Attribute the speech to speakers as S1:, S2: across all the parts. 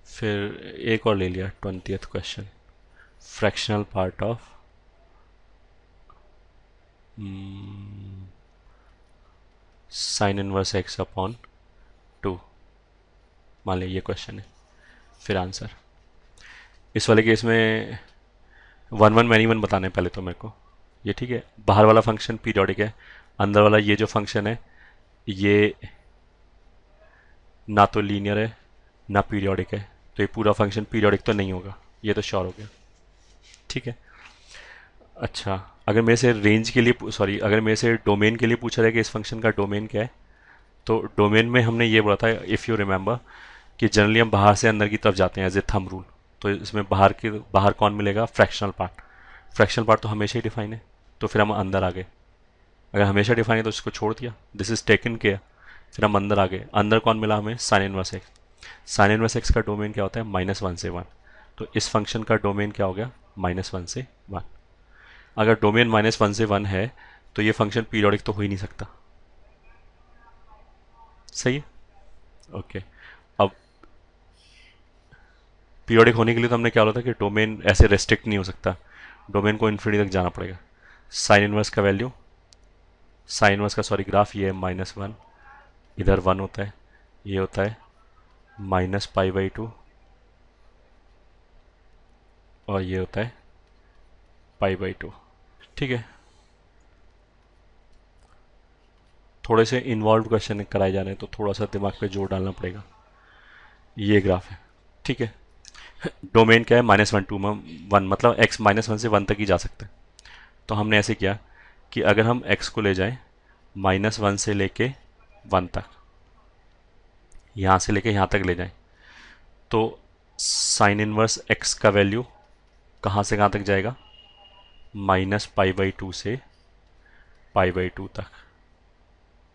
S1: फिर एक और ले लिया 20th question, fractional part of sine inverse x upon 2। मान लिया ये क्वेश्चन है। फिर आंसर इस वाले केस में वन वन मैनी वन बताने हैं पहले तो मेरे को। ये ठीक है, बाहर वाला फंक्शन पीरियोडिक है, अंदर वाला ये जो फंक्शन है ये ना तो लीनियर है ना पीरियोडिक है, तो ये पूरा फंक्शन पीरियोडिक तो नहीं होगा, ये तो श्योर हो गया। ठीक है। अच्छा, अगर मेरे से रेंज के लिए सॉरी अगर मेरे से डोमेन के लिए पूछा जाए कि इस फंक्शन का डोमेन क्या है, तो डोमेन में हमने ये बोला था, इफ़ यू रिमेंबर, कि जनरली हम बाहर से अंदर की तरफ जाते हैं एज ए थंब रूल। तो इसमें बाहर कौन मिलेगा? Fractional part. फ्रैक्शनल पार्ट तो हमेशा ही डिफाइन है, तो फिर हम अंदर आ गए। अगर हमेशा डिफाइन है तो इसको छोड़ दिया, दिस इज टेकन केयर। फिर हम अंदर आ गए, अंदर कौन मिला हमें? Sine inverse x. Sine inverse x का डोमेन क्या होता है? -1 से 1। तो इस फंक्शन का डोमेन क्या हो गया? -1 से 1। अगर डोमेन -1 से 1 है तो ये फंक्शन पीरियोडिक तो हो ही नहीं सकता। सही है। ओके। अब पीरियोडिक होने के लिए तो हमने क्या बोला था कि डोमेन ऐसे रेस्ट्रिक्ट नहीं हो सकता, डोमेन को इन्फिनिटी तक जाना पड़ेगा। साइन इनवर्स का वैल्यू, साइन इनवर्स का सॉरी ग्राफ ये है -1, इधर 1 होता है, ये होता है -π/2 और ये होता है π/2। ठीक है। थोड़े से इन्वॉल्व क्वेश्चन कराए जाने तो थोड़ा सा दिमाग पे जोर डालना पड़ेगा। ये ग्राफ है। ठीक है। डोमेन क्या है? -1 मतलब x -1 से 1 तक ही जा सकते हैं। तो हमने ऐसे किया कि अगर हम x को ले जाएं -1 से लेके 1 तक, यहाँ से लेके यहाँ तक ले जाएं, तो साइन इनवर्स x का वैल्यू कहाँ से कहाँ तक जाएगा? -π/2 से π/2 तक।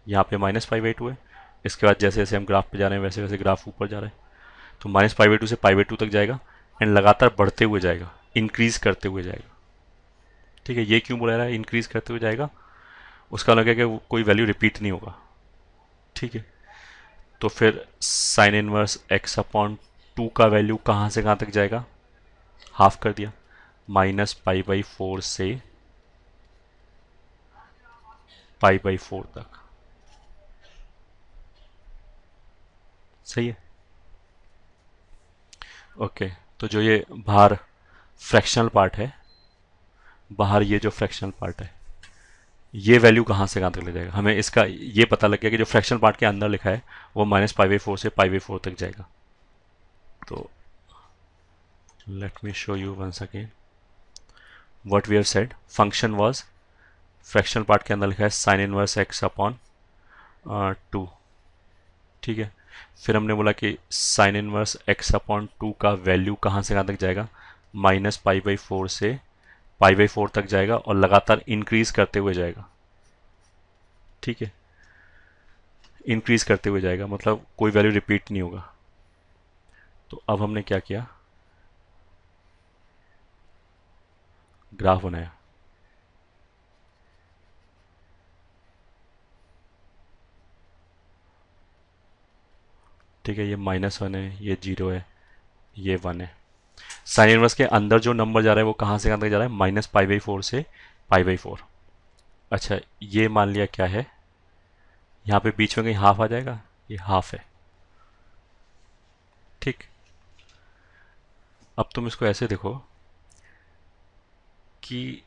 S1: यहाँ पे -π/2 है, इसके बाद जैसे जैसे हम ग्राफ पे जा रहे हैं वैसे वैसे ग्राफ ऊपर जा रहा है, तो -π/2 से π/2 तक जाएगा एंड लगातार बढ़ते हुए जाएगा, इंक्रीज करते हुए जाएगा। ठीक है। ये क्यों बोला रहा है इंक्रीज करते हुए जाएगा? उसका मतलब है कि कोई वैल्यू रिपीट नहीं होगा। ठीक है। तो फिर साइन इनवर्स x अपॉन 2 का वैल्यू कहाँ से कहाँ तक जाएगा? हाफ कर दिया, -π/4 से π/4 तक। सही है। ओके। तो जो ये बाहर फ्रैक्शनल पार्ट है, बाहर ये जो फ्रैक्शनल पार्ट है, ये वैल्यू कहाँ से कहाँ तक ले जाएगा? हमें इसका ये पता लग गया कि जो फ्रैक्शनल पार्ट के अंदर लिखा है वो -π/4 से π/4 तक जाएगा। तो let me show you once again what we have said. Function was, fractional part के अंदर लिखा है साइन इनवर्स x अपॉन 2। ठीक है। फिर हमने बोला कि साइन इनवर्स x अपॉन 2 का वैल्यू कहाँ से कहाँ तक जाएगा? -π/4 से π/4 तक जाएगा और लगातार इंक्रीज करते हुए जाएगा। ठीक है। इंक्रीज करते हुए जाएगा मतलब कोई वैल्यू रिपीट नहीं होगा। तो अब हमने क्या किया? ग्राफ बनाया। ठीक है। ये -1 है, ये 0 है, ये 1 है। साइन इनवर्स के अंदर जो नंबर जा रहा है वो कहाँ से कहाँ तक जा रहा है? -π/4 से π/4। अच्छा, ये मान लिया क्या है, यहाँ पे बीच में कहीं हाफ आ जाएगा, ये हाफ है। ठीक। अब तुम इसको ऐसे देखो कि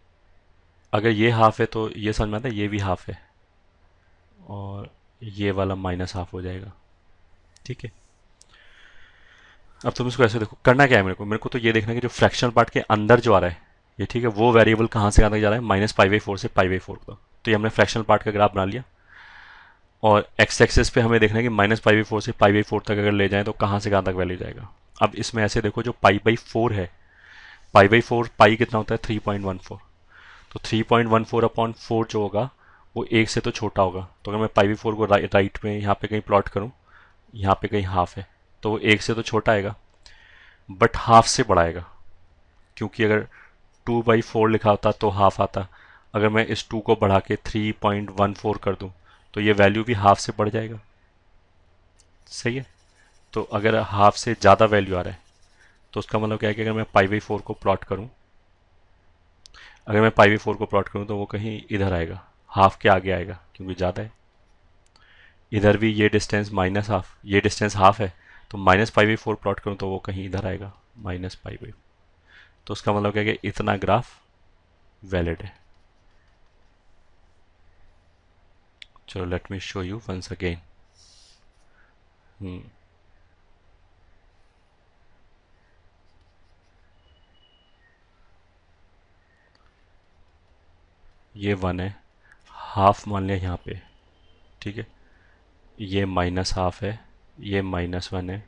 S1: अगर ये हाफ है तो ये समझ में आता है ये भी हाफ है, और ये वाला -हाफ हो जाएगा। ठीक है। अब तुम इसको ऐसे देखो, करना क्या है मेरे को तो ये देखना है कि जो फ्रैक्शनल पार्ट के अंदर जो आ रहा है ये, ठीक है, वो वेरिएबल कहाँ से कहाँ तक जा रहा है? -π/4 से π/4 तक। तो ये हमने फ्रैक्शनल पार्ट का ग्राफ बना लिया, और एक्स एक्सेस पे हमें देखना है कि -π/4 से π/4 तक अगर ले जाएं तो कहाँ से कहाँ तक वैल्यू जाएगा। अब इसमें ऐसे देखो, जो π/4 है, π/4 पाई कितना होता है? 3.14। तो 3.14 अपॉन 4 जो होगा वो 1 से तो छोटा होगा। तो अगर मैं π/4 को राइट में यहाँ पे कहीं प्लॉट करूँ, यहाँ पे कहीं हाफ है, तो वो 1 से तो छोटा आएगा बट हाफ से बड़ा आएगा, क्योंकि अगर 2/4 लिखा होता तो हाफ आता। अगर मैं इस 2 को बढ़ा के 3.14 कर दूं तो ये वैल्यू भी हाफ से बढ़ जाएगा। सही है। तो अगर हाफ से ज़्यादा वैल्यू आ रहा है तो उसका मतलब क्या है कि अगर मैं पाई बाई फोर को प्लॉट करूँ, अगर मैं पाई बाई फोर को प्लॉट करूँ तो वो कहीं इधर आएगा, हाफ के आगे आएगा क्योंकि ज़्यादा है। इधर भी ये डिस्टेंस माइनस हाफ, ये डिस्टेंस हाफ है, तो minus pi by four plot करूँ तो वो कहीं इधर आएगा, माइनस पाई बाई। तो उसका मतलब क्या है कि इतना ग्राफ वैलिड है। चलो let me show you once again. ये वन है, हाफ मान लिया यहाँ पे, ठीक है। ये माइनस हाफ है, ये माइनस वन है,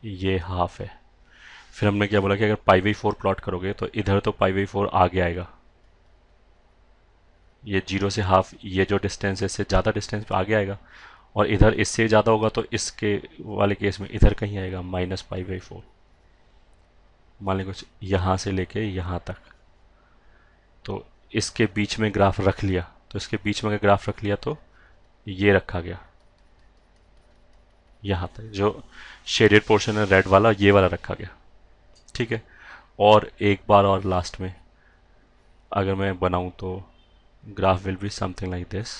S1: ये हाफ है। फिर हमने क्या बोला कि अगर पाई बाई फोर प्लॉट करोगे तो इधर तो पाई बाई फोर आगे आएगा, ये जीरो से हाफ, ये जो डिस्टेंस है इससे ज़्यादा डिस्टेंस पे आगे आएगा, और इधर इससे ज़्यादा होगा तो इसके वाले केस में इधर कहीं आएगा माइनस पाई बाई फोर। मान लीजिए कुछ यहाँ से लेके यहाँ तक, तो इसके बीच में ग्राफ रख लिया, तो इसके बीच में अगर ग्राफ रख लिया तो ये रखा गया यहाँ तक, जो शेडेड पोर्शन है रेड वाला ये वाला रखा गया, ठीक है। और एक बार और लास्ट में अगर मैं बनाऊं तो graph will be something like this.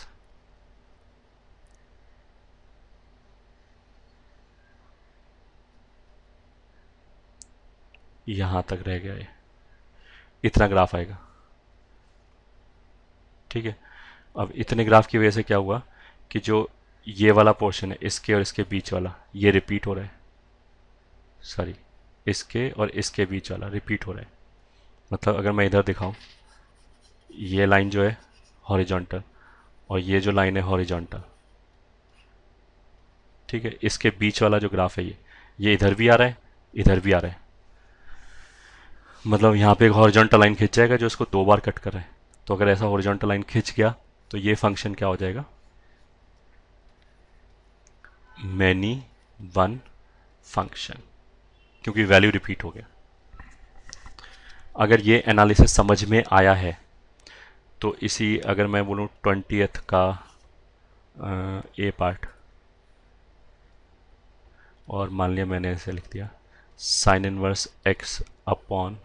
S1: यहाँ तक रह गया, ये इतना ग्राफ आएगा, ठीक है। अब इतने ग्राफ की वजह से क्या हुआ कि जो ये वाला पोर्शन है इसके और इसके बीच वाला ये रिपीट हो रहा है, सॉरी, इसके और इसके बीच वाला रिपीट हो रहा है। मतलब अगर मैं इधर दिखाऊं, ये लाइन जो है हॉरिजॉन्टल और ये जो लाइन है हॉरिजॉन्टल, ठीक है। इसके बीच वाला जो ग्राफ है ये इधर भी आ रहा है, इधर भी आ रहा है। मतलब यहाँ पे एक हॉरिजॉन्टल लाइन खिंच जाएगा जो इसको दो बार कट कर रहा है। तो अगर ऐसा हॉरिजॉन्टल लाइन खिंच गया तो ये फंक्शन क्या हो जाएगा, मैनी वन फंक्शन, क्योंकि वैल्यू रिपीट हो गया। अगर ये एनालिसिस समझ में आया है तो इसी, अगर मैं बोलूँ 20th का ए पार्ट, और मान लिया मैंने ऐसे लिख दिया साइन इनवर्स एक्स अपॉन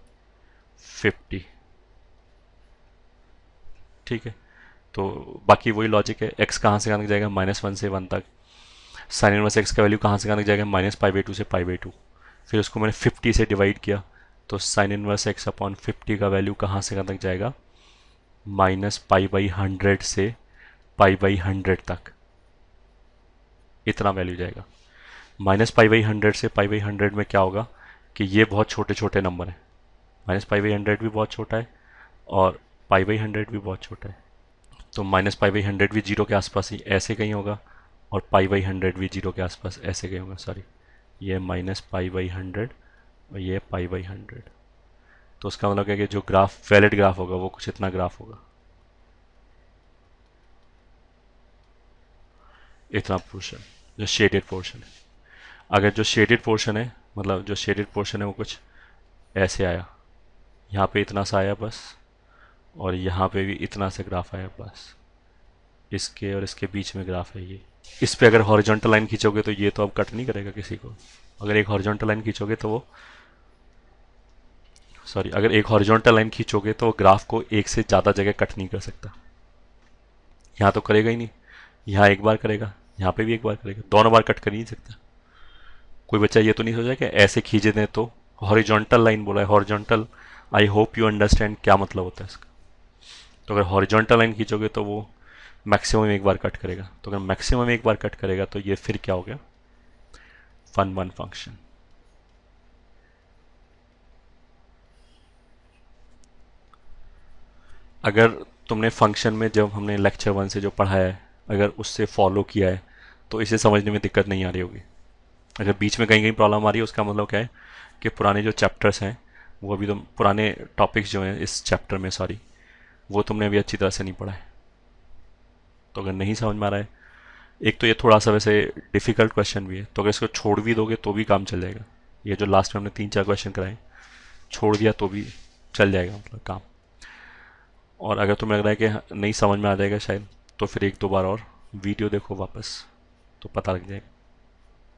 S1: 50, ठीक है। तो बाकी वही लॉजिक है, एक्स कहाँ से कहाँ तक जाएगा, माइनस वन से वन तक। साइन इनवर्स एक्स का वैल्यू कहाँ से कहाँ तक जाएगा, माइनस पाई बाई टू से पाई बाई टू। फिर उसको मैंने 50 से डिवाइड किया, तो साइन इनवर्स एक्स अपॉन 50 का वैल्यू कहाँ से कहाँ तक जाएगा, माइनस पाई बाई 100 से पाई बाई 100 तक, इतना वैल्यू जाएगा। माइनस पाई बाई 100 से पाई बाई 100 में क्या होगा कि ये बहुत छोटे छोटे नंबर हैं, माइनस पाई बाई 100 भी बहुत छोटा है और पाई बाई 100 भी बहुत छोटा है। तो माइनस पाई बाई 100 भी जीरो के आसपास ही ऐसे कहीं होगा, और पाई बाई 100 भी जीरो के आसपास ऐसे कहीं होगा, सॉरी, ये माइनस पाई बाई 100 और ये पाई बाई 100। तो उसका मतलब है कि जो ग्राफ वैलिड ग्राफ होगा वो कुछ इतना ग्राफ होगा, इतना पोर्शन जो शेडेड पोर्शन है। अगर जो शेडेड पोर्शन है, मतलब जो शेडेड पोर्शन है वो कुछ ऐसे आया, यहाँ पे इतना सा आया बस, और यहाँ पे भी इतना सा ग्राफ आया बस, इसके और इसके बीच में ग्राफ है ये। इस पे अगर हॉरिजॉन्टल लाइन खींचोगे तो ये तो अब कट नहीं करेगा किसी को। अगर एक हॉरिजॉन्टल लाइन खींचोगे तो वो, सॉरी, अगर एक हॉरिजॉन्टल लाइन खींचोगे तो ग्राफ को एक से ज़्यादा जगह कट नहीं कर सकता। यहाँ तो करेगा ही नहीं, यहाँ एक बार करेगा, यहाँ पे भी एक बार करेगा, दोनों बार कट कर ही नहीं सकता। कोई बच्चा ये तो नहीं सोचा कि ऐसे खींचे दें, तो हॉरिजॉन्टल लाइन बोला है, horizontal, I hope you understand क्या मतलब होता है इसका। तो अगर हॉरिजॉन्टल लाइन खींचोगे तो वो मैक्सिमम एक बार कट करेगा, तो अगर मैक्सिमम एक बार कट करेगा तो ये फिर क्या हो गया, फन वन फंक्शन। अगर तुमने फंक्शन में जब हमने लेक्चर वन से जो पढ़ा है अगर उससे फॉलो किया है तो इसे समझने में दिक्कत नहीं आ रही होगी। अगर बीच में कहीं कहीं प्रॉब्लम आ रही है उसका मतलब क्या है कि पुराने जो चैप्टर्स हैं वो अभी, तुम पुराने टॉपिक्स जो हैं इस चैप्टर में, सॉरी, वो तुमने अभी अच्छी तरह से नहीं पढ़ा है। तो अगर नहीं समझ में आ रहा है, एक तो ये थोड़ा सा वैसे डिफ़िकल्ट क्वेश्चन भी है, तो अगर इसको छोड़ भी दोगे तो भी काम चल जाएगा। ये जो लास्ट में हमने 3-4 क्वेश्चन कराए छोड़ दिया तो भी चल जाएगा, मतलब काम। और अगर तुम्हें लग रहा है कि नहीं समझ में आ जाएगा शायद, तो फिर एक दो बार और वीडियो देखो वापस, तो पता लग जाएगा।